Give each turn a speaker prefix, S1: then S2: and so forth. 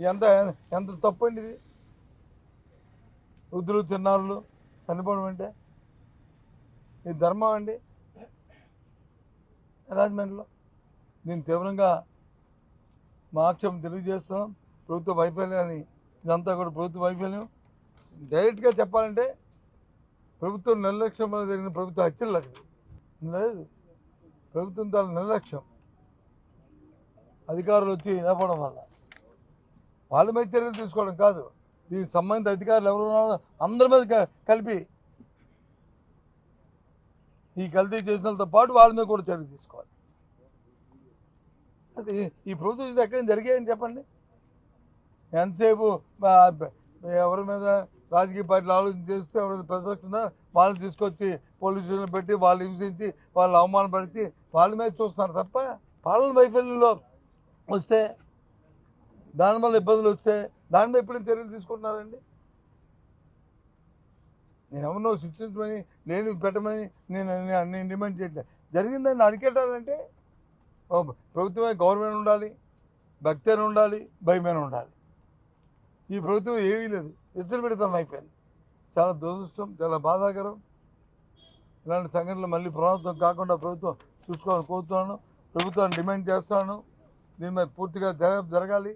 S1: ఎంత ఎంత తప్పు అండి ఇది? వృద్ధులు చిన్నారులు చనిపోవడం అంటే ఇది ధర్మం అండి రాజమండ్రిలో? దీన్ని తీవ్రంగా మా ఆక్షేపం తెలియజేస్తున్నాం. ప్రభుత్వ వైఫల్యాన్ని, ఇదంతా కూడా ప్రభుత్వ వైఫల్యం. డైరెక్ట్గా చెప్పాలంటే ప్రభుత్వం నిర్లక్ష్యం వల్ల జరిగిన ప్రభుత్వ హత్యలు లేదు. ప్రభుత్వం చాలా నిర్లక్ష్యం, అధికారులు వచ్చి ఇవ్వడం వల్ల వాళ్ళ మీద చర్యలు తీసుకోవడం కాదు. దీనికి సంబంధిత అధికారులు ఎవరు ఉన్నారో అందరి మీద కలిపి ఈ కల్తీ చేసిన వాళ్ళతో పాటు వాళ్ళ మీద కూడా చర్యలు తీసుకోవాలి. అది ఈ ప్రభుత్వం ఎక్కడైనా జరిగాయని చెప్పండి. ఎంతసేపు ఎవరి మీద రాజకీయ పార్టీలు ఆలోచన చేస్తే ఎవరైనా ప్రతిపక్షం వాళ్ళని తీసుకొచ్చి పోలీస్ స్టేషన్లో పెట్టి వాళ్ళు హింసించి వాళ్ళు అవమానపరిచి వాళ్ళ మీద చూస్తున్నారు తప్ప పాలన వైఫల్యంలో వస్తే దానివల్ల ఇబ్బందులు వస్తే దాని మీద ఎప్పుడైనా చర్యలు తీసుకుంటున్నారండి? నేను ఎవరినో శిక్షించమని నేను పెట్టమని నేను డిమాండ్ చేయట్లేదు. జరిగిందని అడిగేటాలంటే ప్రభుత్వమే గవర్నమెంట్ ఉండాలి, భక్తి అని ఉండాలి, భయమైన ఉండాలి. ఈ ప్రభుత్వం ఏమీ లేదు, విచ్చలవిడితనం అయిపోయింది. చాలా దురదృష్టం, చాలా బాధాకరం. ఇలాంటి సంఘటనలు మళ్ళీ పునరావృతం కాకుండా ప్రభుత్వం చూసుకోవాలని కోరుతున్నాను. ప్రభుత్వాన్ని డిమాండ్ చేస్తున్నాను. దీని మీద పూర్తిగా జరగాలి.